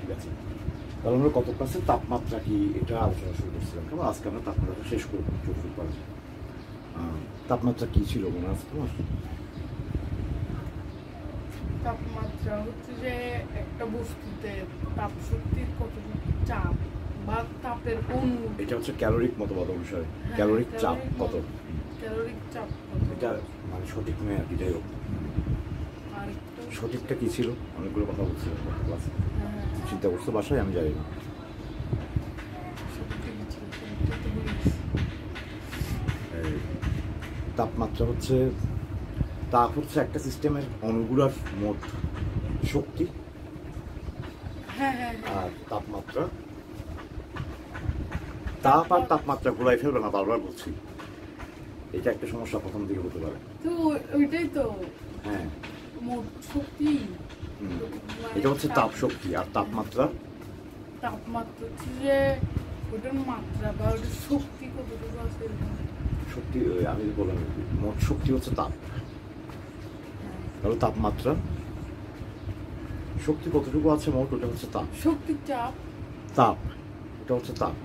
ঠিক আছে, তাহলে আমরা কত ক্লাসে তাপমাত্রা কি এটা আলোচনা শুরু করছিলাম, কেমন আজকে আমরা তাপমাত্রা শেষ করবো চতুর্থ ক্লাসে। তাপমাত্রা কি ছিল মনে আছে তোমার? তাপমাত্রা হচ্ছে যে একটা বস্তুতে তাপ শক্তির কতটুকু চাপ বা তাপের অণু, এটা হচ্ছে ক্যালোরিক মতবাদ অনুসারে ক্যালোরিক চাপ কত, ক্যালোরিক চাপ কত, এটা মানে সঠিক নয় আর কি। যাই হোক, আর একটু সঠিকটা কি ছিল অনেকগুলো কথা বলছিলাম ক্লাসে, চিন্তা করছো বাসায়, আমি জানি না। তাপমাত্রা হচ্ছে, তাপ হচ্ছে একটা সিস্টেমের অণুগুলোর মোট শক্তি, আর তাপমাত্রা, তাপ আর তাপমাত্রা ঘোরাই ফেলবে না, বারবার বলছি, এটা একটা সমস্যা প্রথম দিকে হতে পারে। তো ওইটাই তো, হ্যাঁ, মোট শক্তি, এটা হচ্ছে তাপ শক্তি। আর তাপমাত্রা, তাপমাত্রা হচ্ছে যে ওটার মাত্রা বা ওটার শক্তি কতটুকু আছে। শক্তি আমি বললাম, মোট শক্তি হচ্ছে তাপ, তাহলে তাপমাত্রা শক্তি কতটুকু আছে মোট, ওটা হচ্ছে তাপ। শক্তির চাপ, তাপ এটা হচ্ছে তাপ,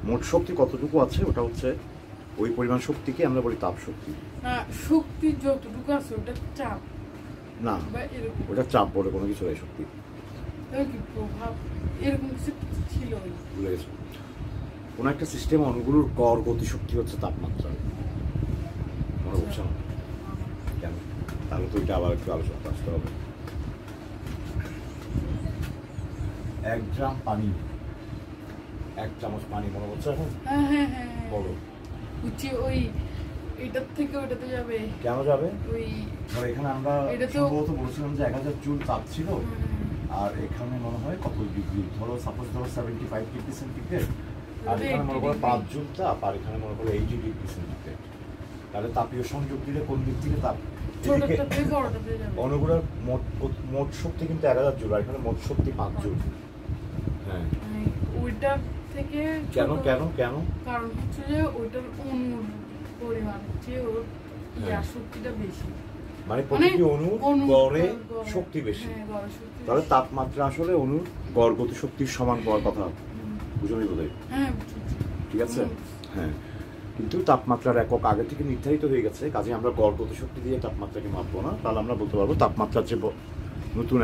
মোট শক্তি কতটুকু আছে ওটা হচ্ছে ওই পরিমাণ শক্তিকে আমরা বলি তাপ শক্তি। না, শক্তি যতটুকু আছে ওটা চাপ না, বা এরকম, ওটা চাপ বলে কোনো কিছু নেই, শক্তি কি প্রভাব এরকম কিছু ছিল। ভুলে গেছে। কোনো একটা সিস্টেম অণুগুলোর গড় গতিশক্তি হচ্ছে তাপমাত্রা, মনে হচ্ছে না কেন? তাহলে তো এটা আবার একটু আলোচনা আসতে হবে। 1 গ্রাম পানি, 1 চামচ পানি, মনে হচ্ছে এখন? হ্যাঁ, বলো। হচ্ছে ওই এটার থেকে ওটাতে যাবে, কেন যাবে? ওই ধরো এখানে আমরা সম্ভবত বলছিলাম যে 1000 জুল তাপ ছিল, আর এখানে মনে হয় কত ডিগ্রি, ধরো সাপোজ ধরো 75 ডিগ্রি সেন্টিগ্রেড, আর এখানে মনে করো 5 জুল তাপ, আর এখানে মনে করো 80 ডিগ্রি সেন্টিগ্রেড। তাহলে তাপীয় সংযোগ দিলে কোন দিক থেকে তাপ, অণুগুলোর মোট শক্তি কিন্তু 1000 জুল, আর এখানে মোট শক্তি 5 জুল। হ্যাঁ, ওইটার থেকে কেন কেন কেন? কারণ হচ্ছে যে ওইটার অণুর পরিমাণ হচ্ছে ওর শক্তিটা বেশি, মানে প্রতিটি অণুর গড়ে শক্তি বেশি, তাহলে তাপমাত্রা আসলে অণুর গড় গতি শক্তির সমান হওয়ার কথা, বুঝলি বোধ হয়? ঠিক আছে, হ্যাঁ। কিন্তু তাপমাত্রার একক আগে থেকে নির্ধারিত হয়ে গেছে, কাজে আমরা গড় গতি শক্তি দিয়ে তাপমাত্রাকে মাপবো না। তাহলে আমরা বলতে পারবো তাপমাত্রার যে নতুন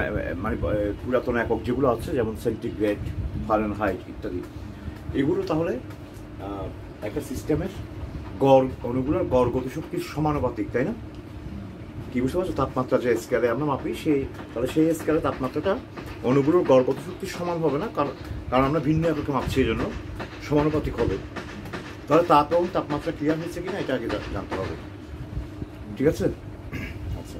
মানে পুরাতন একক যেগুলো আছে, যেমন সেন্টিগ্রেড, ফারেনহাইট ইত্যাদি, এগুলো তাহলে একটা সিস্টেমের গড় অণুগুলোর গড় গতিশক্তির সমানুপাতিক, তাই না? কি বুঝতে পারছো? তাপমাত্রা যে স্কেলে আমরা মাপি, তাহলে সেই স্কেলে তাপমাত্রাটা অণুগুলোর গড় গতিশক্তির সমান হবে না, কারণ আমরা ভিন্ন এককে মাপছি, এই জন্য সমানুপাতিক হবে। তাহলে তাপ এবং তাপমাত্রা ক্লিয়ার হয়েছে কিনা এটা আগে জানতে হবে, ঠিক আছে? আচ্ছা,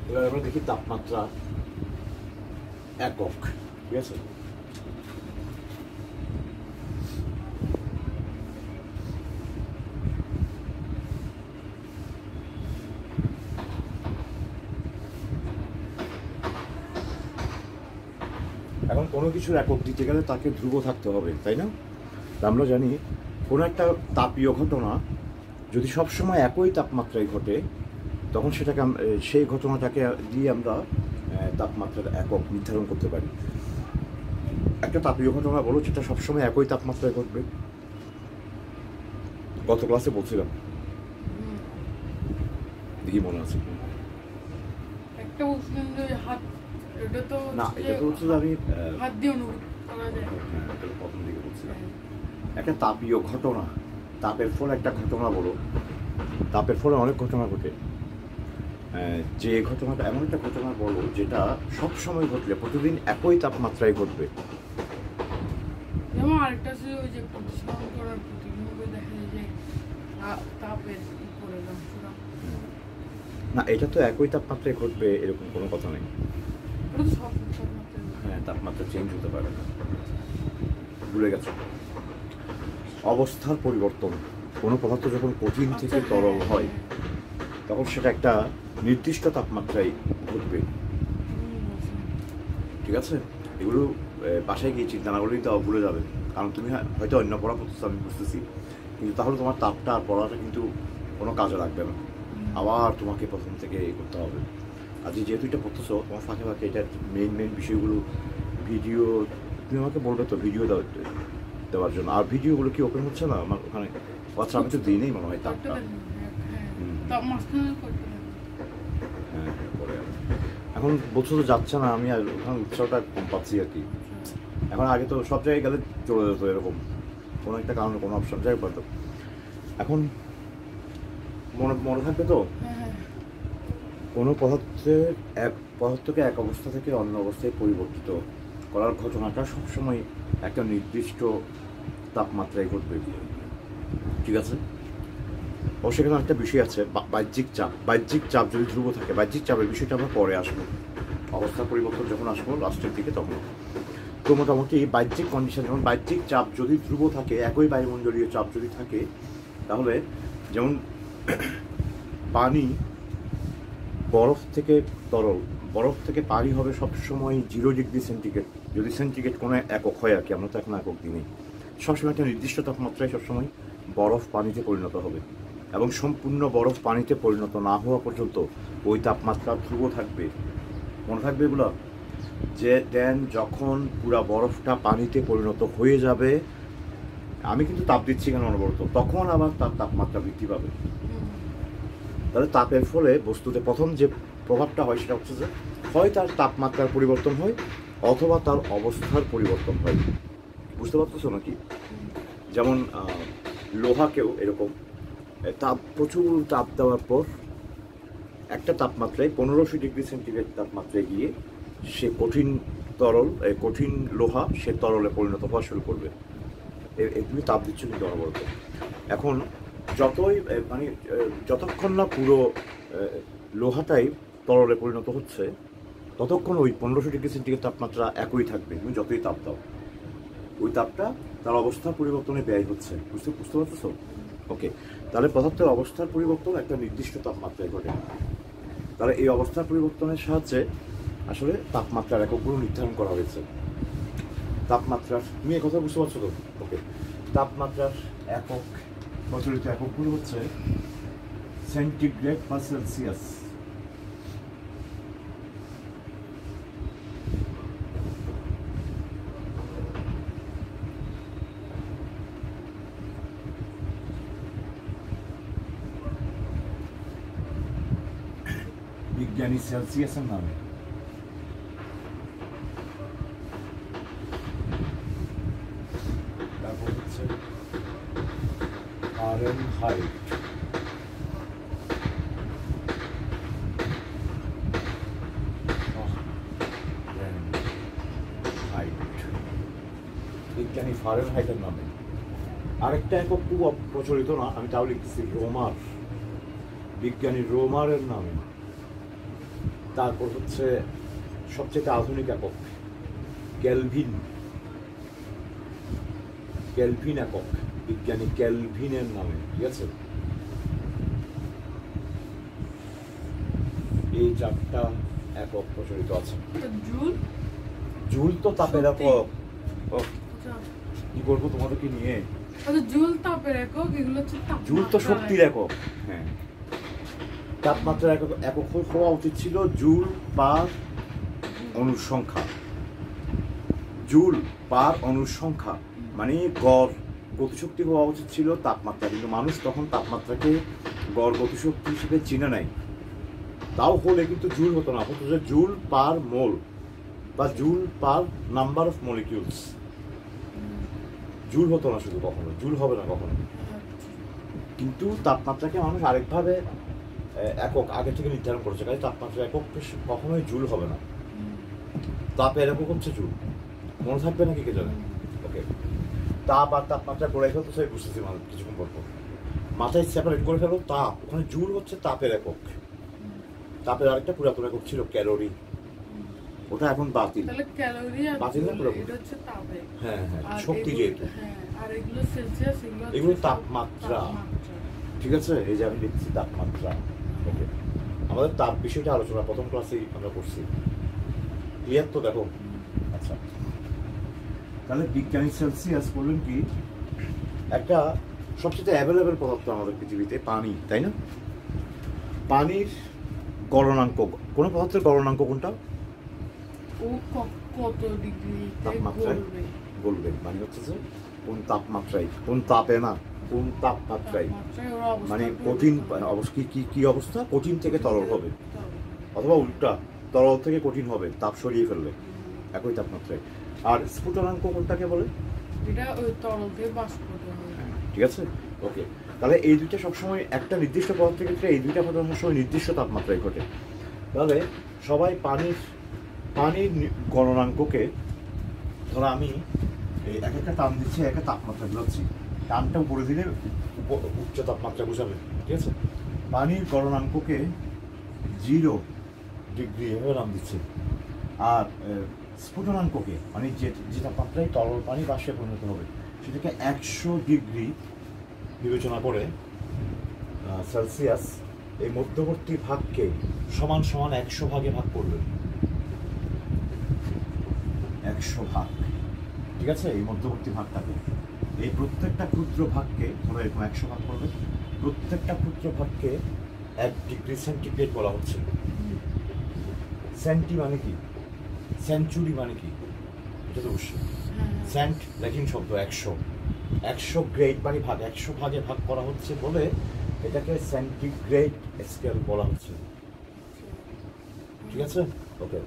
এবার আমরা দেখি তাপমাত্রা একক, ঠিক আছে? এখন কোনো কিছুর একক দিতে গেলে তাকে ধ্রুব থাকতে হবে, তাই না? আমরা জানি কোনো একটা তাপীয় ঘটনা যদি সবসময় একই তাপমাত্রায় ঘটে, তখন সেটাকে সেই ঘটনাটাকে দিয়ে আমরা তাপমাত্রার একক নির্ধারণ করতে পারি। একটা তাপীয় ঘটনা বলো যেটা সবসময় একই তাপমাত্রায় ঘটবে। গত ক্লাসে বলছিলাম, দেখি মনে আছে একটা বলছিলাম যে হাত, এটা তো না, এটা তো হচ্ছে আমি হাত দিয়ে অনুভব করা যায়। প্রথম দিকে বলছিলাম একটা তাপীয় ঘটনা, তাপের ফলে একটা ঘটনা বলো, তাপের ফলে অনেক ঘটনা ঘটে, যে ঘটনাটা এমন একটা ঘটনা বলো যেটা সব সময় ঘটলে প্রতিদিন একই তাপমাত্রায় ঘটবে। যেমন আরেকটা আছে ওই যে প্রতিসরণ করার প্রতিবিম্বে দেখা যায় যে তাপের উপরে না, এটা তো একই তাপমাত্রায় ঘটবে এরকম কোনো কথা নেই। হ্যাঁ, তাপমাত্রা চেঞ্জ হতে পারে না, ভুলে গেছো? অবস্থার পরিবর্তন, কোনো পদার্থ যখন কঠিন থেকে তরল হয় তখন সেটা একটা নির্দিষ্ট তাপমাত্রায় ঘটবে, ঠিক আছে? এগুলো বাসায় গিয়ে চিন্তা না করলেই তো ভুলে যাবে, কারণ তুমি হয়তো অন্য পড়া করতেছো, আমি বুঝতেছি, কিন্তু তাহলে তোমার তাপটা আর পড়াটা কিন্তু কোনো কাজে লাগবে না, আবার তোমাকে প্রথম থেকে করতে হবে। আজ যেহেতু এটা পড়তেছো তোমার ফাঁকে ফাঁকে এটার মেইন বিষয়গুলো ভিডিও তুমি আমাকে বলবে তো ভিডিও দেওয়ার জন্য। আর ভিডিওগুলো কি ওপেন হচ্ছে না আমার ওখানে? আচ্ছা আমি তো দিই নেই মনে হয় তাপটা। হ্যাঁ পরে এখন বলছো তো যাচ্ছে না, আমি ওখানে উৎসাহটা কম পাচ্ছি আর কি। এখন আগে তো সব জায়গায় গেলে চলে যেত এরকম কোনো একটা কারণে কোনো অপশন যাই পারতো। এখন মনে থাকবে তো কোনো পদার্থকে এক অবস্থা থেকে অন্য অবস্থায় পরিবর্তিত করার ঘটনাটা সবসময় একটা নির্দিষ্ট তাপমাত্রায় ঘটবে, ঠিক আছে? অবশ্য সেখানে একটা বিষয় আছে, বাহ্যিক চাপ যদি ধ্রুব থাকে, বাহ্যিক চাপের বিষয়টা আমরা পরে আসবো, অবস্থা পরিবর্তন যখন আসবো লাস্টের দিকে তখন। তো মোটামুটি বাহ্যিক কন্ডিশন, যেমন বাহ্যিক চাপ যদি ধ্রুব থাকে, একই বায়ুমণ্ডলীয় চাপ যদি থাকে, তাহলে যেমন পানি বরফ থেকে তরল, বরফ থেকে পানি হবে সবসময় 0 ডিগ্রি সেন্টিগ্রেড, যদি সেন্টিগ্রেড কোনো একক হয় আর কি, আমরা তো এখন একক দিনই, সবসময় একটা নির্দিষ্ট তাপমাত্রায় সবসময় বরফ পানিতে পরিণত হবে, এবং সম্পূর্ণ বরফ পানিতে পরিণত না হওয়া পর্যন্ত ওই তাপমাত্রা ধ্রুব থাকবে। মনে থাকবে এগুলো, যে দেন যখন পুরা বরফটা পানিতে পরিণত হয়ে যাবে, আমি কিন্তু তাপ দিচ্ছি কেন অনবরত, তখন আবার তার তাপমাত্রা বৃদ্ধি পাবে। তাহলে তাপের ফলে বস্তুতে প্রথম যে প্রভাবটা হয় সেটা হচ্ছে যে হয় তার তাপমাত্রার পরিবর্তন হয় অথবা তার অবস্থার পরিবর্তন হয়। বুঝতে পারতেছো নাকি? যেমন লোহাকেও এরকম প্রচুর তাপ দেওয়ার পর একটা তাপমাত্রায় 1500 ডিগ্রি সেন্টিগ্রেড তাপমাত্রায় গিয়ে সে কঠিন লোহা সে তরলে পরিণত হওয়া শুরু করবে। তুমি তাপ দিচ্ছ কিন্তু অনবরত। এখন যতক্ষণ না পুরো লোহাটাই তরলে পরিণত হচ্ছে ততক্ষণ ওই 1500 ডিগ্রি সেন্টিগ্রেড তাপমাত্রা একই থাকবে। তুমি যতই তাপ দাও ওই তাপটা তার অবস্থার পরিবর্তনে ব্যয় হচ্ছে। বুঝতে পারতেছো? ওকে, তাহলে পদার্থের অবস্থার পরিবর্তন একটা নির্দিষ্ট তাপমাত্রায় ঘটে। তাহলে এই অবস্থার পরিবর্তনের সাহায্যে আসলে তাপমাত্রার এককগুলো নির্ধারণ করা হয়েছে। তাপমাত্রার, তুমি এই কথা বুঝতে পারছো তো? ওকে, তাপমাত্রার একক, প্রচলিত এককগুলো হচ্ছে সেন্টিগ্রেড বা সেলসিয়াস। বিজ্ঞানী সেলসিয়াসের নামে। তারপর হচ্ছে ফারেনহাইট, বিজ্ঞানী ফারেনহাইটের নামে। আরেকটা একক খুব প্রচলিত না, আমি তাও লিখতেছি রোমার, বিজ্ঞানী রোমারের নামে। তারপর হচ্ছে সবচেয়ে আধুনিক একক ক্যালভিন একক, বিজ্ঞানী ক্যালভিনের নামে, ঠিক আছে? এই 4টা একক প্রচলিত আছে। জুল তো তাপের একক। কি করবো তোমাদেরকে নিয়ে? জুল তাপের একক, এগুলো হচ্ছে জুল তো শক্তির একক। হ্যাঁ, তাপমাত্রার একক হওয়া উচিত ছিল জুল পার অণুর সংখ্যা। জুল পার অণুর সংখ্যা মানে গড় গতিশক্তি হওয়া উচিত ছিল তাপমাত্রা, কিন্তু মানুষ তখন তাপমাত্রাকে গড় গতিশক্তি হিসেবে চিনে নেয়। তাও হলে কিন্তু জুল হতো না, হতো যে জুল পার মোল বা joule per number of molecules. Joule হতো না শুধু, কখনো জুল হবে না কখনো। কিন্তু তাপমাত্রাকে মানুষ আরেকভাবে একক আগে থেকে নির্ধারণ করেছে, কাজে তাপমাত্রা একক কখনোই জুল হবে না। তাপের একক হচ্ছে জুল। মনে থাকবে নাকি কে জানে? ওকে, তাপ আর তাপমাত্রা করে ফেলতো, সেই বুঝতেছি কিছুক্ষণ পর মাথায় সেপারেট করে ফেলো তাপ, ওখানে জুল হচ্ছে তাপের একক। তাপের আরেকটা পুরাতন একক ছিল ক্যালোরি, ওটা এখন বাতিল। বাতিল না পুরোপুরি। হ্যাঁ হ্যাঁ, শক্তি যেহেতু। এগুলো তাপমাত্রা, ঠিক আছে? এই যে আমি লিখছি তাপমাত্রা। ওকে, আমাদের তাপ বিষয়টা আলোচনা প্রথম ক্লাসেই আমরা করছি, ক্লিয়ার তো? দেখো, আচ্ছা, তাহলে বিজ্ঞানী সেলসিয়াস বললেন কি, একটা সবচেয়ে অ্যাভেলেবেল পদার্থ আমাদের পৃথিবীতে পানি, তাই না? পানির গলনাঙ্ক কোন পদার্থের গলনাঙ্ক কোনটা? ও কত ডিগ্রি তাপমাত্রায় বলবে, মানে হচ্ছে যে কোন তাপমাত্রায়, কোন তাপে না, কোন তাপমাত্রায়, মানে কঠিন অবস্থা কি অবস্থা, কঠিন থেকে তরল হবে, অথবা উল্টা তরল থেকে কঠিন হবে তাপ সরিয়ে ফেললে একই তাপমাত্রায়। আর স্ফুটনাঙ্ক কোনটাকে বলে? এটা ওই তরল থেকে বাষ্প হবে। ঠিক আছে, ওকে। তাহলে এই দুইটা সবসময় একটা নির্দিষ্ট পদার্থের ক্ষেত্রে এই দুইটা পদার্থ সবসময় নির্দিষ্ট তাপমাত্রায় ঘটে। তাহলে সবাই পানির গণনাঙ্ককে, ধরো আমি এই এক একটা টান দিচ্ছি, একটা তাপমাত্রা বোঝাচ্ছি, টানটা উপরে দিলে উচ্চ তাপমাত্রা বোঝাবে, ঠিক আছে। পানির গণনাঙ্ককে 0 ডিগ্রি এভাবে নাম দিচ্ছে। আর স্ফুটনাঙ্ককে, মানে যে তাপমাত্রায় তরল পানি বাষ্পে পরিণত হবে, সেটাকে 100 ডিগ্রি বিবেচনা করে সেলসিয়াস এই মধ্যবর্তী ভাগকে সমান 100 ভাগে ভাগ করবেন। 100 ভাগ, ঠিক আছে। এই মধ্যবর্তী ভাগটাকে, এই প্রত্যেকটা ক্ষুদ্র ভাগকে ধরো এরকম 100 ভাগ করবে, প্রত্যেকটা ক্ষুদ্র ভাগকে 1 ডিগ্রি সেন্টিগ্রেড বলা হচ্ছে। সেন্টি মানে কি, সেঞ্চুরি মানে কি, এটা তো অবশ্যই সেন্ট ল্যাটিন শব্দ 100 গ্রেড মানে ভাগ, 100 ভাগে ভাগ করা হচ্ছে বলে এটাকে সেন্টিগ্রেড স্কেল বলা হচ্ছে, ঠিক আছে, ওকে।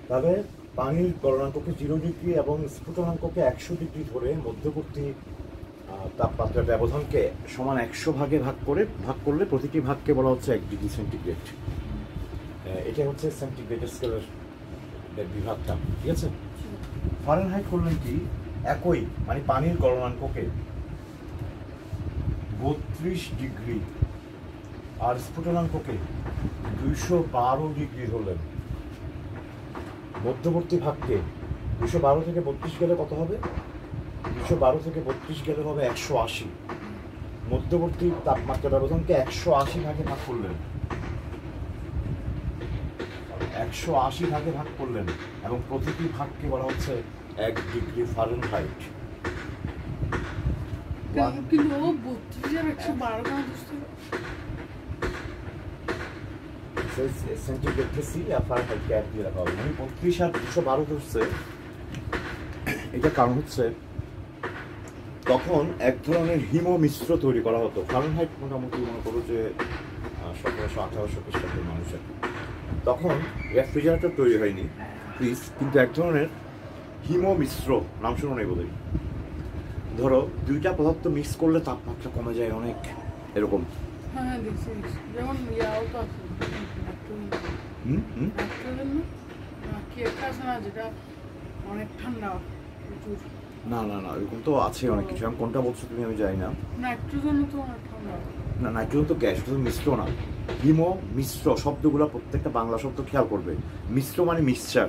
তবে পানির গলনাঙ্ককে 0 ডিগ্রি এবং স্ফুটনাঙ্ককে 100 ডিগ্রি ধরে মধ্যবর্তী তাপমাত্রার ব্যবধানকে সমান 100 ভাগে ভাগ করলে প্রতিটি ভাগকে বলা হচ্ছে 1 ডিগ্রি সেন্টিগ্রেড। এটা হচ্ছে সেন্টিগ্রেড স্কেলের বিভাগটা, ঠিক আছে। ফারেনহাইট করলেন কি, একই মানে পানির গলনাঙ্ককে 32 ডিগ্রি আর স্ফুটনাঙ্ককে 212 ডিগ্রি ধরলেন। মধ্যবর্তী ভাগকে 212 থেকে 32 গেলে কত হবে? 212 থেকে 32 গেলে হবে 180। মধ্যবর্তী তাপমাত্রা ব্যবধানকে 180 ভাগে ভাগ করলেন, 180 ভাগে ভাগ করলেন, এবং প্রতিটি ভাগকে বলা হচ্ছে 1 ডিগ্রি ফারেনহাইট। কিন্তু 32 সেন্টিগ্রেডকে সি আর ফারেনহাইটকে 1 দিয়ে রাখা হবে, মানে 32 আর 212 ধরছে। এটা কারণ হচ্ছে তখন এক ধরনের হিম মিশ্র তৈরি করা হতো। ফারেনহাইট মোটামুটি মনে করো যে 1700-1800 খ্রিস্টাব্দের মানুষের, তখন রেফ্রিজারেটর তৈরি হয়নি প্লিজ, কিন্তু এক ধরনের হিম মিশ্র, নাম শুনো নেই বোধহয়। ধরো দুইটা পদার্থ মিক্স করলে তাপমাত্রা কমে যায় অনেক, এরকম। হ্যাঁ দেখছি, যেমন ইয়াও তো আছে, কি একটা আছে না যেটা অনেক ঠান্ডা প্রচুর। না এরকম তো আছে অনেক কিছু, আমি কোনটা বলছো তুমি আমি জানি না। নাইট্রোজেন তো অনেক ঠান্ডা। না, নাইট্রোজেন তো গ্যাস, শুধু মিশ্র না। হিম মিশ্র শব্দগুলো প্রত্যেকটা বাংলা শব্দ খেয়াল করবে। মিশ্র মানে মিক্সচার,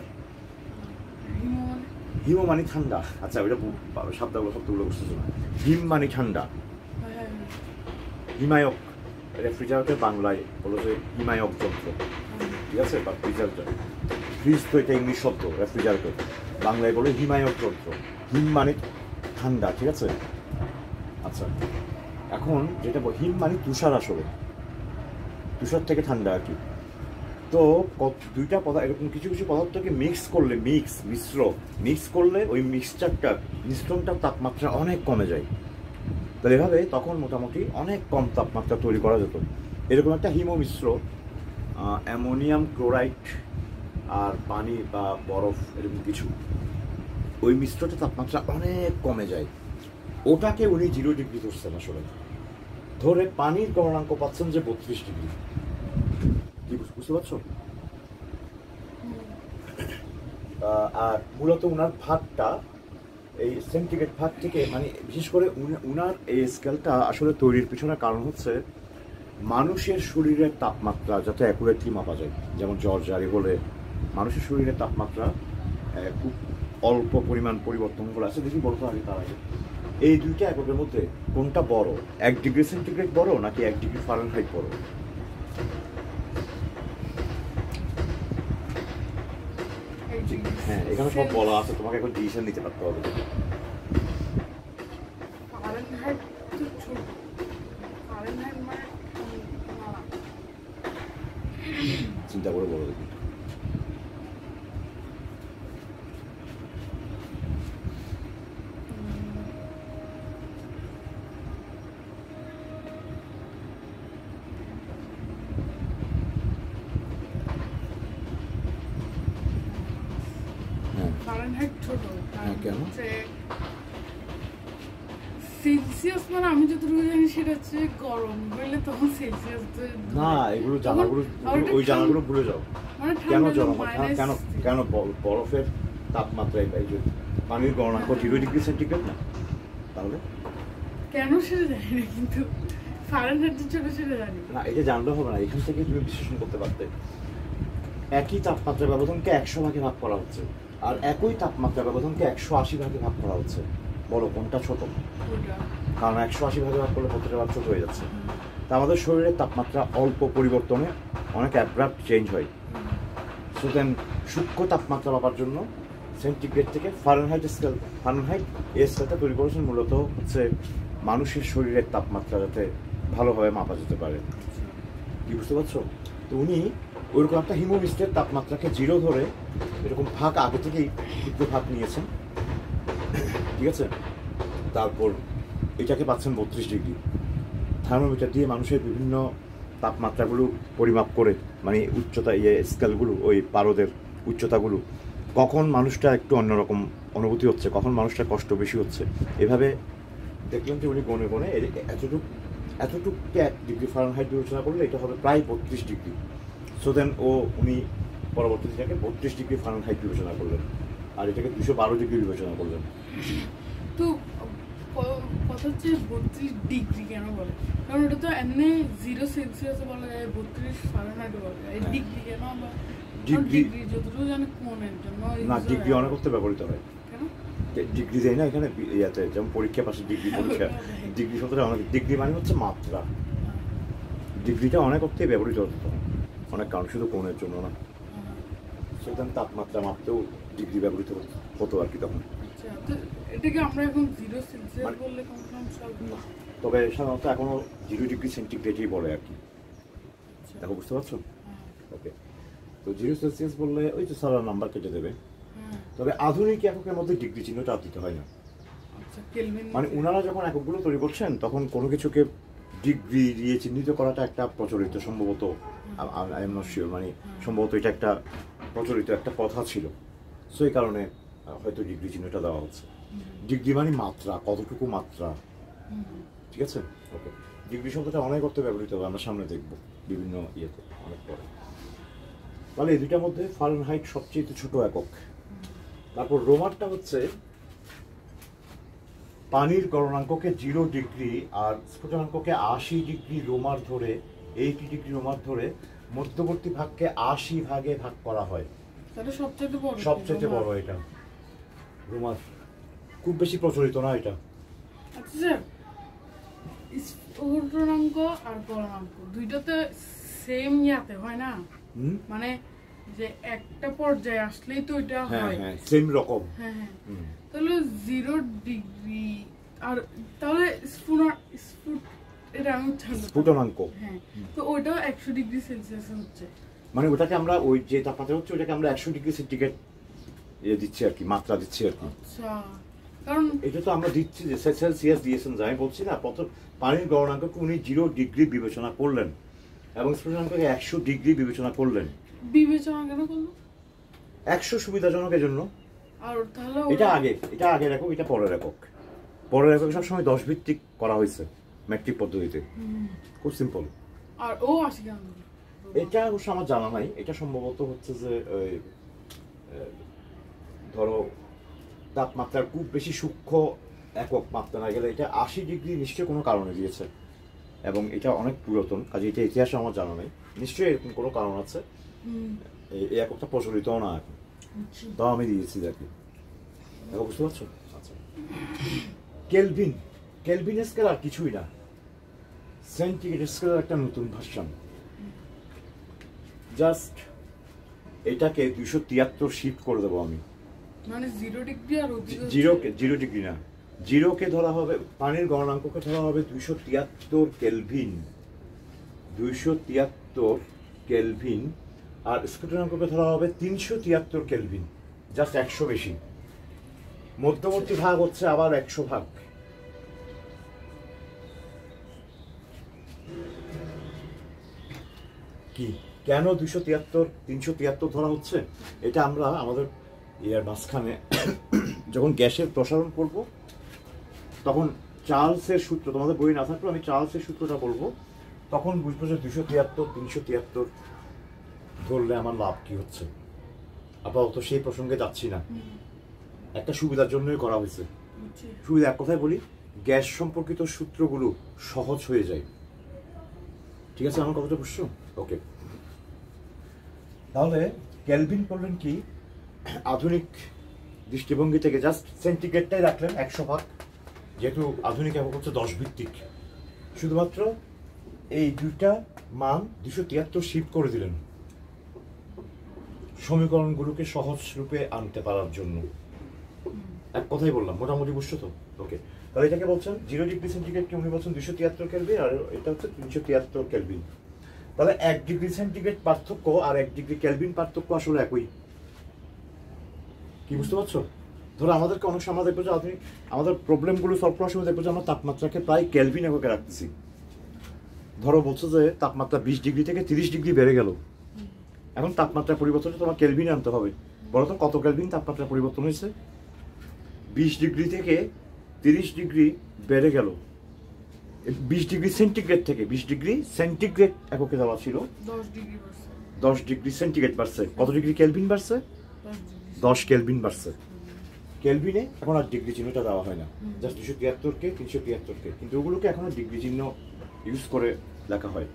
হিম মানে ঠান্ডা। আচ্ছা ওইটা শব্দগুলো বুঝতেছো না। হিম মানে ঠান্ডা, হিমায়ক, রেফ্রিজারেটর বাংলায় বলো যে হিমায়ক যন্ত্র, ঠিক আছে, বা ফ্রিজারেটর। ফ্রিজ তো এটা ইংলিশ শব্দ, রেফ্রিজারেটর বাংলায় বলে হিমায়ক যন্ত্র। হিম মানে ঠান্ডা, ঠিক আছে। আচ্ছা এখন যেটা হিম মানে তুষার, আসলে তুষার থেকে ঠান্ডা আর কি। তো দুইটা পদার্থ এরকম কিছু পদার্থকে মিক্স করলে ওই মিশ্রণটার তাপমাত্রা অনেক কমে যায়। তাহলে এভাবে তখন মোটামুটি অনেক কম তাপমাত্রা তৈরি করা যেত। এরকম একটা হিম মিশ্র, অ্যামোনিয়াম ক্লোরাইড আর পানি বা বরফ এরকম কিছু, ওই মিশ্রটার তাপমাত্রা অনেক কমে যায়। ওটাকে উনি 0 ডিগ্রি ধরছেন আসলে, ধরে পানির গলনাঙ্ক পাচ্ছেন যে 32 ডিগ্রি। কি বুঝতে পারছো? আর মূলত উনার ভাগটা এই সেন্টিগ্রেড ভাগ থেকে, মানে বিশেষ করে উনার এই স্কেলটা আসলে তৈরির পিছনে কারণ হচ্ছে মানুষের শরীরের তাপমাত্রা যাতে অ্যাকুরেটলি মাপা যায়। যেমন জ্বর জারি হলে মানুষের শরীরের তাপমাত্রা খুব অল্প পরিমাণ পরিবর্তন করে আছে। দেখি বলতে হবে তার আগে এই দুইটা এককের মধ্যে কোনটা বড়, 1 ডিগ্রি সেন্টিগ্রেড বড় নাকি 1 ডিগ্রি ফারেনহাইট বড়? হ্যাঁ, এখানে সব বলা আছে, তোমাকে এখন ডিসিশন নিতে পারতে হবে। ফারেনহাইট তো ছোট, ফারেনহাইট মানে চিন্তা করে বলো দেখি। ফারেনহাইট ছোট। কেন? সেলসিয়াস মানে আমি যতটুকু জানি সেটা হচ্ছে গরম হইলে তখন সেলসিয়াস না, এগুলো জানাগুলো, ওই জানাগুলো ভুলে যাও। কেন গরম? কেন কেন বরফের তাপমাত্রা এই যে পানির গণনাঙ্ক 0 ডিগ্রি সেন্টিগ্রেড না, তাহলে কেন সেটা জানি না, কিন্তু ফারেনহাইট ছোট সেটা জানি না। এটা জানলে হবে না, এখান থেকে তুমি বিশ্লেষণ করতে পারতে। একই তাপমাত্রা ব্যবধানকে 100 ভাগে ভাগ করা হচ্ছে, আর একই তাপমাত্রা ব্যবধানকে 180 ভাগে ভাগ করা হচ্ছে। বলো কোনটা ছোট? কারণ 180 ভাগে ভাগ করলে প্রতিটা ভাগ ছোট হয়ে যাচ্ছে। তা আমাদের শরীরের তাপমাত্রা অল্প পরিবর্তনে অনেক অ্যাব্রাপ্ট চেঞ্জ হয়। সো দেন সূক্ষ্ম তাপমাত্রা মাপার জন্য সেন্টিগ্রেড থেকে ফারেনহাইট স্কেল, ফারেনহাইট এই স্কেলটা তৈরি করেছেন মূলত হচ্ছে মানুষের শরীরের তাপমাত্রা যাতে ভালোভাবে মাপা যেতে পারে। কি বুঝতে পারছো? তো উনি ওইরকম একটা হিমোমিস্টের তাপমাত্রাকে 0 ধরে এরকম ভাগ আগে থেকেই ক্ষুদ্র ভাগ নিয়েছেন, ঠিক আছে? তারপর এটাকে পাচ্ছেন 32 ডিগ্রি। থার্মোমিটার দিয়ে মানুষের বিভিন্ন তাপমাত্রাগুলো পরিমাপ করে, মানে উচ্চতা স্কেলগুলো, ওই পারদের উচ্চতাগুলো, কখন মানুষটা একটু অন্যরকম অনুভূতি হচ্ছে, কখন মানুষটার কষ্ট বেশি হচ্ছে, এভাবে দেখলেন যে উনি গনে গনে এতটুকুকে 1 ডিগ্রি ফারেনহাইট বিবেচনা করলে এটা হবে প্রায় 32 ডিগ্রি। সো দেন উনি পরবর্তীতে এটাকে 32 ডিগ্রি ফারেনহাইট বিবেচনা করলেন, আর এটাকে 212 ডিগ্রি বিবেচনা করলেন। তো কথা হচ্ছে 32 ডিগ্রি কেন বলে? কারণ ওটা তো এমনি 0 সেলসিয়াসে বলা যায়, 32 ফারেনহাইট বলা যায়। ডিগ্রি কেন? ডিগ্রি যতটুকু জানি কোণের জন্য না, ডিগ্রি অনেক করতে ব্যবহৃত হয়। কেন ডিগ্রি দেয় না এখানে ইয়াতে, যেমন পরীক্ষা পাশে ডিগ্রি পরীক্ষা, ডিগ্রি শব্দটা অনেক, ডিগ্রি মানে হচ্ছে মাত্রা। ডিগ্রিটা অনেক অর্থে ব্যবহৃত হতো, অনেক কারণ, শুধু কোণের জন্য না। সেখানে তাপমাত্রা মাপতেও ডিগ্রি ব্যবহৃত হতো আর কি তখন। এটাকে আমরা এখন 0 সেলসিয়াস বললে কোনো সমস্যা হবে না? তবে সাধারণত এখনো 0 ডিগ্রি সেন্টিগ্রেডই বলে আর কি। দেখো, বুঝতে পারছো? ওকে, তো 0 সেলসিয়াস বললে ওই তো সারা নাম্বার কেটে দেবে। তবে আধুনিক এককের মধ্যে ডিগ্রি চিহ্নটা দিতে হয় না। মানে ওনারা যখন এককগুলো তৈরি করছেন তখন কোনো কিছুকে ডিগ্রি দিয়ে চিহ্নিত করাটা একটা প্রচলিত, সম্ভবত আই এম নট শিওর, মানে সম্ভবত এটা একটা প্রচলিত একটা কথা ছিল। সো এই কারণে হয়তো ডিগ্রি চিহ্নটা দেওয়া হচ্ছে। ডিগ্রি মানে মাত্রা, কতটুকু মাত্রা, ঠিক আছে? ওকে, ডিগ্রি শব্দটা অনেক অর্থে ব্যবহৃত হবে, আমরা সামনে দেখবো বিভিন্ন ইয়েতে অনেক পরে। তাহলে এই দুইটার মধ্যে ফারেনহাইট সবচেয়ে ছোট একক। তারপর রোমারটা হচ্ছে পানির গলনাঙ্ককে 0 ডিগ্রি আর স্ফুটনাঙ্ককে 80 ডিগ্রি রোমার ধরে, 80 ডিগ্রি রোমার ধরে মধ্যবর্তী ভাগকে 80 ভাগে ভাগ করা হয়। সবচেয়ে বড় এটা রোমার, খুব বেশি প্রচলিত না এটা। আচ্ছা স্যার, স্ফুটনাঙ্ক আর গলনাঙ্ক দুইটাতে সেম ইয়াতে হয় না? মানে যে একটা পর্যায়ে আসলেই তো এটা হয়, হ্যাঁ সেম রকম। হ্যাঁ হ্যাঁ, তাহলে 0 ডিগ্রি আর তাহলে এটা আমি স্ফুটনাঙ্ক, হ্যাঁ, তো ওইটাও 100 ডিগ্রি সেলসিয়াস হচ্ছে। মানে ওটাকে আমরা ওই যে তাপমাত্রা হচ্ছে ওটাকে আমরা 100 ডিগ্রি সেন্টিগ্রেড দিচ্ছি আর কি, মাত্রা দিচ্ছি আর কি। আচ্ছা, কারণ এটা তো আমরা দিচ্ছি যে সেলসিয়াস দিয়েছেন, যাই বলছি না, প্রথম পানির গলনাঙ্ককে উনি 0 ডিগ্রি বিবেচনা করলেন এবং স্ফুটনাঙ্ককে 100 ডিগ্রি বিবেচনা করলেন। বিবেচনা কেন করলো? 100 সুবিধাজনকের জন্য। আর তাহলে এটা আগে একক, এটা পরের একক। পরের একক সবসময় 10 ভিত্তিক করা হয়েছে ম্যাট্রিক পদ্ধতিতে, খুব সিম্পল। আর ও 80 কেন? এটা অবশ্য আমার জানা নাই, এটা সম্ভবত হচ্ছে যে ধরো তাপমাত্রার খুব বেশি সূক্ষ্ম একক মাপতে না গেলে এটা 80 ডিগ্রি নিশ্চয়ই কোনো কারণে দিয়েছে, এবং এটা অনেক পুরাতন, কাজে এটা ইতিহাসে আমার জানা নেই, নিশ্চয়ই এরকম কোনো কারণ আছে। এই এককটা প্রচলিতও না এখন, তাও আমি দিয়েছি দেখি। দেখো, বুঝতে পারছো? আচ্ছা, কেলভিন স্কেল আর কিছুই না, সেন্টিগ্রেড স্কেলের একটা নতুন ভার্সন। জাস্ট এটাকে 273 শিফট করে দেবো আমি, মানে 0 ডিগ্রি আর 0 ডিগ্রি না, 0কে ধরা হবে, পানির গলনাঙ্ককে ধরা হবে 273 কেলভিন, 273 কেলভিন আর স্ফুটনাঙ্ককে ধরা হবে 373 কেলভিন, জাস্ট 100 বেশি। মধ্যবর্তী ভাগ হচ্ছে আবার 100 ভাগ। কি কেন 373 ধরা হচ্ছে? এটা আমরা আমাদের ইয়ার মাঝখানে যখন গ্যাসের প্রসারণ করব তখন চার্লসের সূত্র, তোমাদের বই না থাকলেও আমি চার্লসের সূত্রটা বলবো, তখন বুঝবো যে 273 ধরলে আমার লাভ কি হচ্ছে। আপাতত সেই প্রসঙ্গে যাচ্ছি না, একটা সুবিধার জন্যই করা হয়েছে। সুবিধা এক কথায় বলি, গ্যাস সম্পর্কিত সূত্রগুলো সহজ হয়ে যায়। ঠিক আছে, আমার কথাটা বুঝছো? ওকে, তাহলে কেলভিন করলেন কি আধুনিক দৃষ্টিভঙ্গি থেকে জাস্ট সেন্টিগ্রেডটাই রাখলেন 100 ভাগ, যেহেতু আধুনিক একক হচ্ছে 10 ভিত্তিক। শুধুমাত্র এই দুইটা মান 273 শিফট করে দিলেন সমীকরণগুলোকে সহজ রূপে আনতে পারার জন্য। এক কথাই বললাম, মোটামুটি বুঝছো তো? ওকে, তাহলে এটাকে বলছেন 0 ডিগ্রি সেন্টিগ্রেডকে উনি বলছেন 273 কেলভিন, আর এটা হচ্ছে 373 কেলভিন। তাহলে 1 ডিগ্রি সেন্টিগ্রেড পার্থক্য আর 1 ডিগ্রি কেলভিন পার্থক্য আসলে একই। কি বুঝতে পারছো? ধরো আমাদেরকে অনেক সময় দেখবো যে আমাদের প্রবলেমগুলো সলভ করার সময় দেখবো যে আমরা তাপমাত্রাকে প্রায় কেলভিন এককে রাখতেছি। ধরো বলছো যে তাপমাত্রা 20 ডিগ্রি থেকে 30 ডিগ্রি বেড়ে গেল, এখন তাপমাত্রা পরিবর্তন তোমার কেলভিন আনতে হবে। বলো তো কত কেলভিন তাপমাত্রা পরিবর্তন হয়েছে? 20 ডিগ্রি থেকে 30 ডিগ্রি বেড়ে গেল। 20 ডিগ্রি সেন্টিগ্রেড থেকে 20 ডিগ্রি সেন্টিগ্রেড এককে দেওয়া ছিল, 10 ডিগ্রি সেন্টিগ্রেড বাড়ছে। কত ডিগ্রি কেলভিন বাড়ছে? 10 কেলভিন বাড়ছে। কেলভিনে এখন আর ডিগ্রি চিহ্নটা দেওয়া হয় না, জাস্ট 273কে 373কে, কিন্তু ওগুলোকে এখন ডিগ্রি চিহ্ন ইউজ করে লেখা হয়।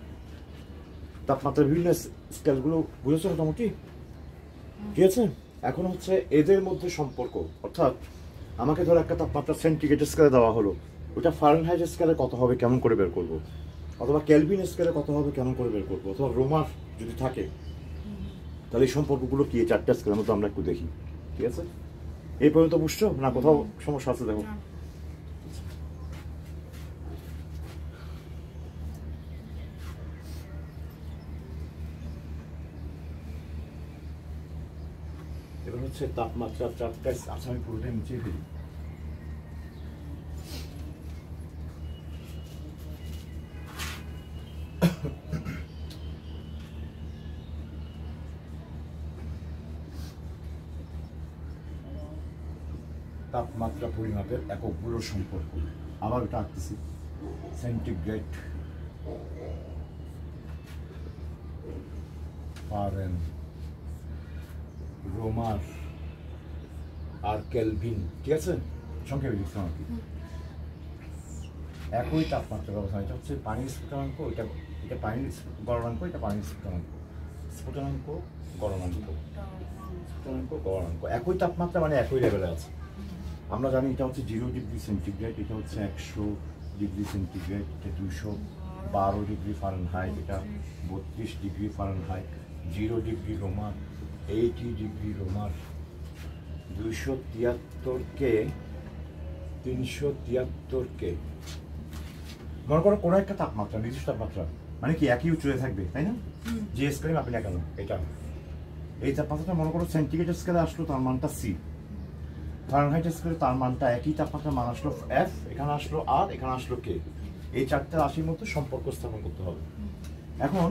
তাপমাত্রার বিভিন্ন স্কেলগুলো বুঝেছো মোটামুটি? ঠিক আছে, এখন হচ্ছে এদের মধ্যে সম্পর্ক, অর্থাৎ আমাকে ধরো একটা তাপমাত্রা সেন্টিগ্রেড স্কেলে দেওয়া হলো, ওটা ফারেনহাইট স্কেলে কত হবে কেমন করে বের করবো, অথবা কেলভিন স্কেলে কত হবে কেমন করে বের করবো, অথবা রোমার যদি থাকে, তাহলে এই সম্পর্কগুলো কি 4টা স্কেলের মধ্যে আমরা একটু দেখি। ঠিক আছে, এই পর্যন্ত বুঝছো না? কোথাও সমস্যা আছে দেখো? এবার হচ্ছে তাপমাত্রা 4টা। আচ্ছা, আমি পুরোটাই মুছিয়ে ফেলি। তাপমাত্রা পরিমাপের এককগুলোর সম্পর্ক আবার এটা আঁকতেছি। সেন্টিগ্রেড, ফারেন, রোমার আর কেলভিন। ঠিক আছে, সংক্ষেপে লিখছি আর কি। একই তাপমাত্রা ব্যবস্থা। এটা হচ্ছে পানির স্ফুটনাঙ্ক, এটা পানির গলনাঙ্ক, এটা পানির স্ফুটনাঙ্ক। স্ফুটনাঙ্ক গলনাঙ্ক একই তাপমাত্রা মানে একই লেভেলে আছে। আমরা জানি এটা হচ্ছে 0 ডিগ্রি সেন্টিগ্রেড, এটা হচ্ছে 100 ডিগ্রি সেন্টিগ্রেড, এটা 212 ডিগ্রি ফারেনহাইট, এটা 32 degree Fahrenheit. 0 degree Reaumur, 80 degree Reaumur. 273কে 373কে মনে করো কোনো একটা তাপমাত্রা, নির্দিষ্ট তাপমাত্রা মানে কি একই উচ্চতায় থাকবে, তাই না? যে স্কেলে মাপি না কেন, এটা এই তাপমাত্রাটা মনে করো সেন্টিগ্রেড স্কেলে আসলো, তার মানটা সি। ফারেনহাইট স্কেলে তার মানটা একই তাপমাত্রা মান আসলো এফ, এখানে আসলো আর, এখানে আসলো কে। এই 4টা রাশির মধ্যে সম্পর্ক স্থাপন করতে হবে। এখন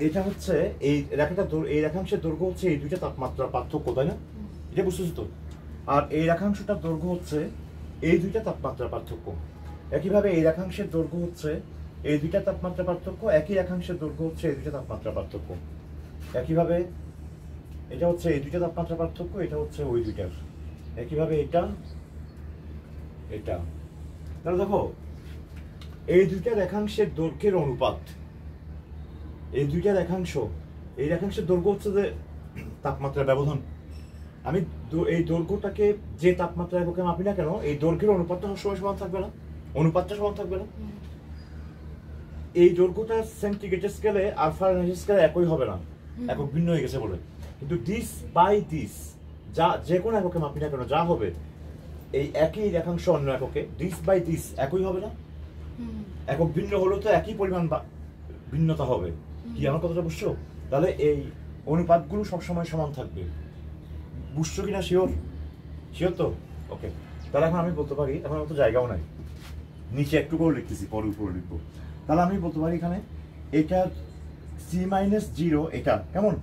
এটা হচ্ছে এই রেখাটা, এই রেখাংশের দৈর্ঘ্য হচ্ছে এই দুইটা তাপমাত্রার পার্থক্য, তাই না? এটা বুঝতেছো তো? আর এই রেখাংশটার দৈর্ঘ্য হচ্ছে এই দুইটা তাপমাত্রার পার্থক্য। একইভাবে এই রেখাংশের দৈর্ঘ্য হচ্ছে এই দুইটা তাপমাত্রা পার্থক্য, একই রেখাংশের দৈর্ঘ্য হচ্ছে এই দুইটা তাপমাত্রা পার্থক্য। একইভাবে এটা হচ্ছে এই দুইটা তাপমাত্রা পার্থক্য, এটা হচ্ছে ওই দুইটার। একইভাবে এটা এটা তাহলে দেখো এই দুইটা রেখাংশের দৈর্ঘ্যের অনুপাত, এই দুইটা রেখাংশ, এই রেখাংশের দৈর্ঘ্য হচ্ছে যে তাপমাত্রার ব্যবধান। আমি এই দৈর্ঘ্যটাকে যে তাপমাত্রা এককে মাপি না কেন, এই দৈর্ঘ্যের অনুপাতটা সবসময় সমান থাকবে না, অনুপাতটা সমান থাকবে না। এই দৈর্ঘ্যটা সেন্টিগ্রেড স্কেলে আর ফারেনহাইট স্কেলে একই হবে না, একক ভিন্ন হয়ে গেছে বলে। কিন্তু দিস বাই দিস, যা যে কোনো এককে মাপি না কেন যা হবে, এই একই রেখাংশ অন্য এককে, দিস বাই দিস একই হবে না। একক ভিন্ন হলেও তো একই পরিমাণ ভিন্নতা হবে। কি আমার কথাটা বুঝছো? তাহলে এই অনুপাতগুলো সবসময় সমান থাকবে। বুঝছো কিনা শিওর? শিওর তো? ওকে, তাহলে এখন আমি বলতে পারি, এখন তো জায়গাও নাই, নিচে একটু করে লিখতেছি, পরে উপরে লিখবো। তাহলে আমি বলতে পারি এখানে এটা c-0, এটা কেমন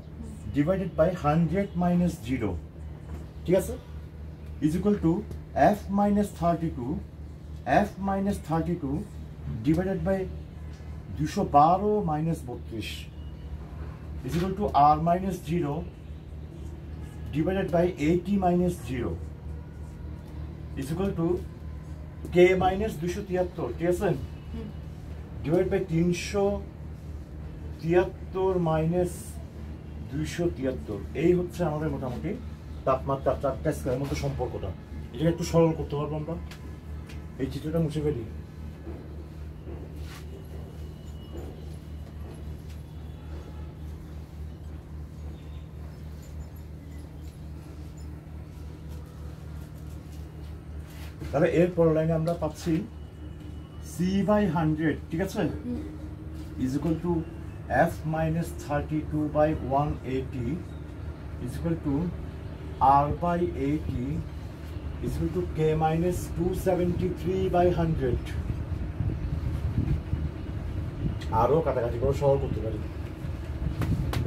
ডিভাইডেড বাই 100 - 0, ঠিক আছে, is equal to f-32 divided by 212 - 32 is equal to r-0 divided by 80 - 0 is equal to k-273, ঠিক আছে, ডিভাইড বাই 373 - 273। এই হচ্ছে আমাদের মোটামুটি তাপমাত্রা চারটা স্কেলের মধ্যে সম্পর্কটা। এটাকে একটু সরল করতে পারবো আমরা, এই চিত্রটা মুছে ফেলি। তাহলে এর পরের লাইনে আমরা পাচ্ছি c/100, ঠিক আছে, is equal two f-32/180 is equal two r/80 is equal two k-273/100। আরো কাটাকাটি করে সরল করতে পারি।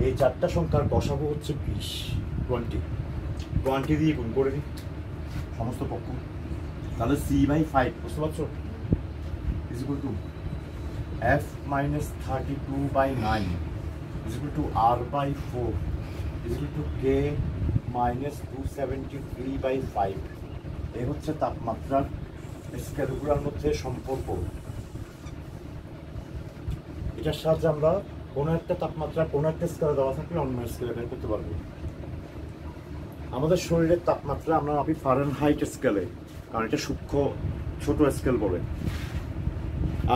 এই চারটা সংখ্যার বসাবো হচ্ছে 20 দিয়ে গুণ করে দিই সমস্ত পক্ষ। তাহলে c/5, বুঝতে পারছো, is equal two f-32/9 is equal two r/4 is equal two k-273/5। এই হচ্ছে তাপমাত্রার স্কেলগুলোর মধ্যে সম্পর্ক। এটার সাহায্যে আমরা কোনো একটা তাপমাত্রা কোনো একটা স্কেলে দেওয়া থাকলে অন্য স্কেলে বের করতে পারবো। আমাদের শরীরের তাপমাত্রা আমরা মাপি ফারেনহাইট স্কেলে, কারণ এটা সূক্ষ্ম ছোট স্কেল বলে।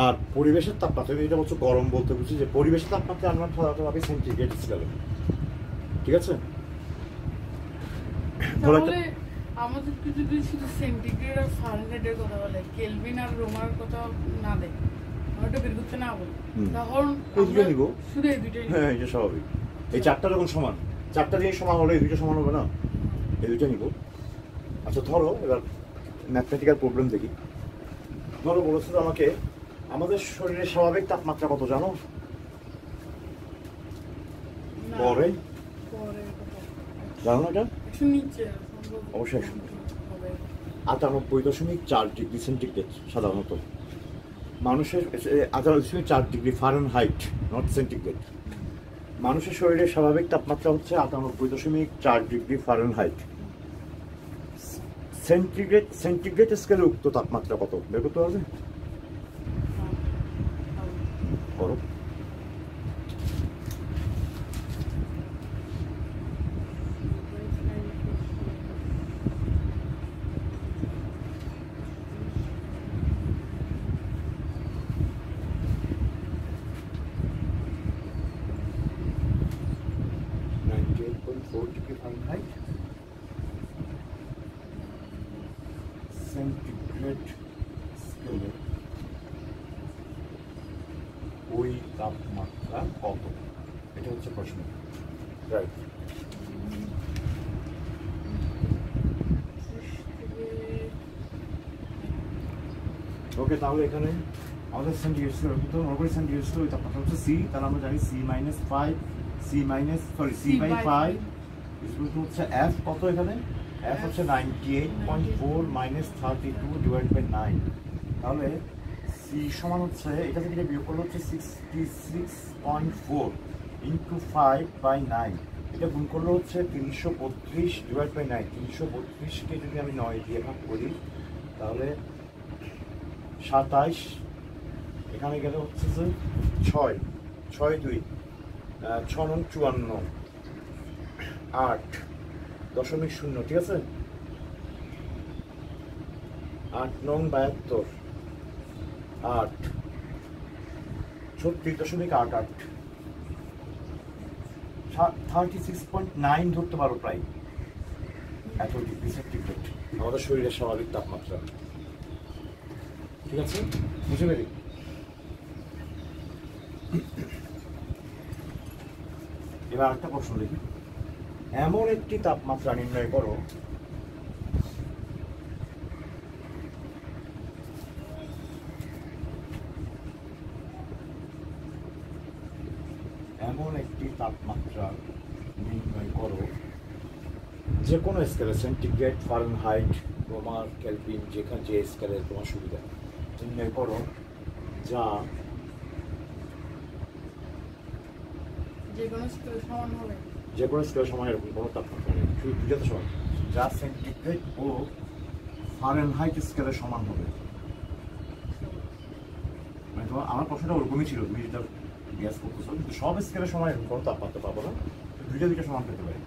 আর পরিবেশের তাপমাত্রা, এটা হচ্ছে গরম বলতে বুঝি, যে পরিবেশের তাপমাত্রা আমরা সাধারণত মাপি সেন্টিগ্রেড স্কেলে, ঠিক আছে। তাহলে আমাদেরকে যদি শুধু সেন্টিগ্রেড আর ফারেনহাইটের কথা বলে, কেলভিন আর রোমার কথা না দেয়, ওটা বের করতে না বলে, তখন আমরা শুধু এই দুইটাই। হ্যাঁ, এটা স্বাভাবিক। এই চারটা যখন সমান, চারটা দিয়ে সমান হলে এই দুইটা সমান হবে না, এই দুইটা নিব। আচ্ছা ধরো এবার ম্যাথমেটিক্যাল প্রবলেম দেখি। ধরো বলেছিল আমাকে আমাদের শরীরের স্বাভাবিক তাপমাত্রা কত জানো? পরে জানো না এটা? অবশ্যই 98.4 ডিগ্রি সেন্টিগ্রেড সাধারণত মানুষের, 98.4 ডিগ্রি ফারেনহাইট, নট সেন্টিগ্রেড। মানুষের শরীরের স্বাভাবিক তাপমাত্রা হচ্ছে 98.4 ডিগ্রি ফারেনহাইট। সেন্টিগ্রেড স্কেলে উক্ত তাপমাত্রা কত বের করতে পারবে? করো। সেন্টিগ্রেড স্কেলে ওই তাপমাত্রা কত? এটা হচ্ছে প্রশ্ন, রাইট? ওকে, তাহলে এখানে আমাদের সেন্টিগ্রেড স্কেল কিন্তু নরমাল সেন্টিগ্রেড স্কেল ওই তাপমাত্রা হচ্ছে c, তাহলে আমরা জানি c-5 c/5 হচ্ছে f কত এখানে? f হচ্ছে 98.4 - 32 ডিভাইড বাই 9। তাহলে c সমান হচ্ছে, এটা থেকে এটা বিয়োগ করলে হচ্ছে 66.4 ইন্টু 5/9। এটা গুণ করলে হচ্ছে 332 ডিভাইড বাই 9। 332কে যদি আমি 9 দিয়ে ভাগ করি তাহলে 27, এখানে গেলে হচ্ছে যে 6, 6 2 6 9 54, 8.0, ঠিক আছে, 8 9 72, 8 36.88, 36.9 ধরতে পারো প্রায়। এত ডিগ্রি সেন্টিগ্রেড আমাদের শরীরের স্বাভাবিক তাপমাত্রা, ঠিক আছে, বুঝে পেলি? এবার একটা প্রশ্ন দেখি, এমন একটি তাপমাত্রা নির্ণয় করো যে কোনো স্কেলে, সেন্টিগ্রেড, ফারেনহাইট, রোমার, কেলভিন, যেখানে যে স্কেলের তোমার সুবিধা নির্ণয় করো, যা যে কোনো স্কেলে সমান হবে, যে কোনো স্কেলের সমান এরকম কোনো তাপমাত্রা নেই, শুধু দুইটাতে সমান, যা সেন্টিগ্রেড ও ফারেনহাইট স্কেলের সমান হবে। মানে তোমার আমার প্রশ্নটা ওরকমই ছিল, তুমি যেটা গ্যাস করতেছো, কিন্তু সব স্কেলের সমান এরকম কোনো তাপমাত্রা পাবো না, দুইটা সমান পেতে পারি।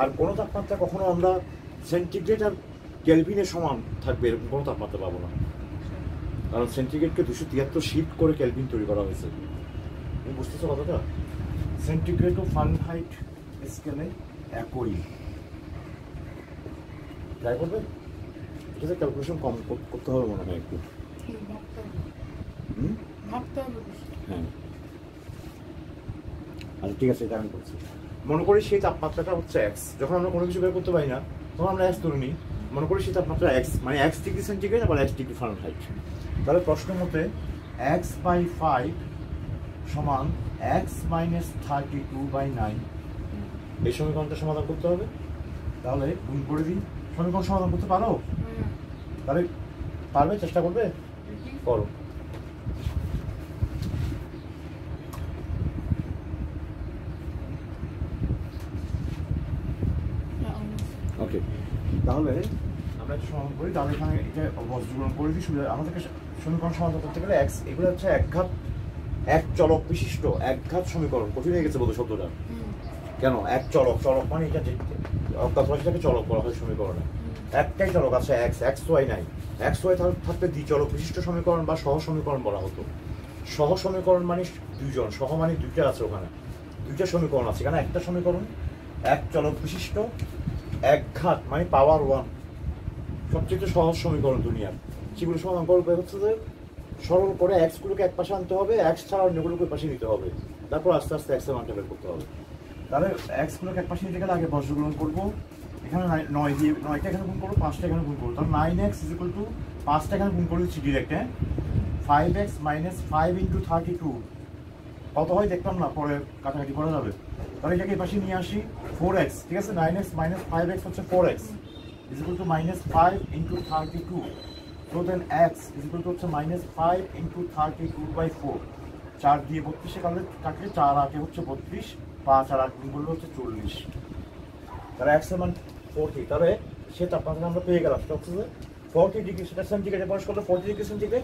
আর কোনো তাপমাত্রা কখনো আমরা সেন্টিগ্রেড আর কেলভিনের সমান থাকবে এরকম কোনো তাপমাত্রা পাবো না, কারণ সেন্টিগ্রেডকে 273 শিফট করে কেলভিন তৈরি করা হয়েছে। তুমি বুঝতেছো কথাটা? সেন্টিগ্রেড ও ফারেনহাইট স্কেলে একই। ট্রাই করবে? এটাতে ক্যালকুলেশন কম করতে হবে মনে হয় একটু। ভাবতে হবে। হ্যাঁ, আচ্ছা ঠিক আছে, এটা আমি করছি। মনে করি সেই তাপমাত্রাটা হচ্ছে এক্স, যখন আমরা কোনো কিছু বের করতে পারি না তখন আমরা এক্স ধরে নিই। মনে করি সেই তাপমাত্রা এক্স, মানে এক্স ডিগ্রি সেন্টিগ্রেড আবার এক্স ডিগ্রি ফারেনহাইট। তাহলে প্রশ্ন মতে x/5 সমান x-32/9 এই সমীকরণটা সমাধান করতে হবে। তাহলে গুণ করে দিই, সমীকরণ সমাধান করতে পারো? তাহলে পারবে? চেষ্টা করবে? করো। ওকে, তাহলে আমরা একটা সমাধান করি। তাহলে এখানে এটা বজ্রগ্রহণ করে দিই। সুবিধা আমাদেরকে সমীকরণ সমাধান করতে গেলে এক্স, এগুলো হচ্ছে এক চলক বিশিষ্ট একঘাত সমীকরণ। কঠিন হয়ে গেছে বলতে শব্দটা কেন? এক চলক, চলক মানে এটা যে অজ্ঞাত রাশিটাকে চলক বলা হয় সমীকরণে। একটাই চলক আছে এক্স, এক্স ওয়াই নাই। এক্স ওয়াই থাকলে দ্বিচলক বিশিষ্ট সমীকরণ বা সহ সমীকরণ বলা হতো। সহ সমীকরণ মানে দুইজন, সহ মানে দুইটা আছে, ওখানে দুইটা সমীকরণ আছে। এখানে একটা সমীকরণ এক চলক বিশিষ্ট একঘাত মানে পাওয়ার 1, সবচেয়ে সহজ সমীকরণ দুনিয়ার। সেগুলো সমাধান করবে হচ্ছে যে সরল করে এক্স গুলোকে এক পাশে আনতে হবে, এক্স ছাড়া অন্যগুলোকে পাশে নিতে হবে, তারপর আস্তে আস্তে এক্স এর মানটা বের করতে হবে। তাহলে এক্স গুলোকে এক পাশে নিতে গেলে আগে বজ্রগ্রহণ করবো। এখানে 9 দিয়ে 9টা এখানে গুণ করবো, 5টা এখানে গুণ করবো। তাহলে 9x = 5টা এখানে গুণ করে দিচ্ছি ডিরেক্ট। 5x - 5 × 32 কত হয় দেখলাম না, পরে কাটাকাটি করা যাবে। তাহলে এটাকে এই পাশে নিয়ে আসি, 4x, ঠিক আছে? 9x - 5x হচ্ছে 4x = -5 × 32। So then x = হচ্ছে -5 × 32/4। 4 দিয়ে 32 কাটলে 4 8 হচ্ছে 32, 5 আর 8 গুণ করলে হচ্ছে 40। তাহলে x এর মান 40। তাহলে সে তাপমাত্রা আমরা পেয়ে গেলাম, সেটা হচ্ছে 40 ডিগ্রি। সেটা সেন্টিগ্রেডে প্রকাশ করলে 40 ডিগ্রি সেন্টিগ্রেড,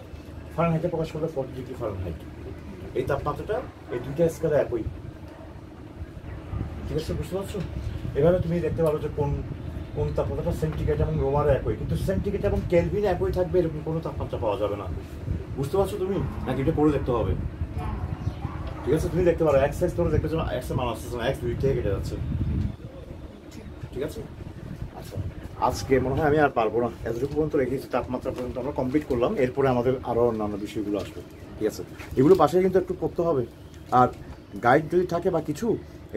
ফারেনহাইটে প্রকাশ করলে 40 ডিগ্রি ফারেনহাইট। এই তাপমাত্রাটা এই দুইটা স্কেলে একই, ঠিক আছে? বুঝতে পারছো? এভাবে তুমি দেখতে পারো যে কোন তাপমাত্রাটা সেন্টিগ্রেড এবং রোমারে একই, কিন্তু সেন্টিগ্রেড এবং কেলভিনে একই থাকবে এরকম কোনো তাপমাত্রা পাওয়া যাবে না। বুঝতে পারছো তুমি? নাকি এটা করে দেখতে হবে? ঠিক আছে, তুমি দেখতে পারো এক্স ধরে দেখতে চাও, এক্স এর মান আসছে না, এক্স 2 থেকে কেটে যাচ্ছে। ঠিক আছে? আচ্ছা, আজকে মনে হয় আমি আর পারবো না, এতটুকু পর্যন্ত রেখেছি, তাপমাত্রা পর্যন্ত আমরা কমপ্লিট করলাম। এরপরে আমাদের আরও অন্যান্য বিষয়গুলো আসবে। ঠিক আছে, এগুলো পাশে কিন্তু একটু করতে হবে। আর গাইড যদি থাকে বা কিছু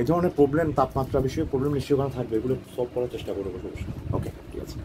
এই ধরনের প্রবলেম, তাপমাত্রা বিষয়ে প্রবলেম নিশ্চয়ই ওখানে থাকবে, এগুলো সলভ করার চেষ্টা করবো। ওকে, ঠিক আছে।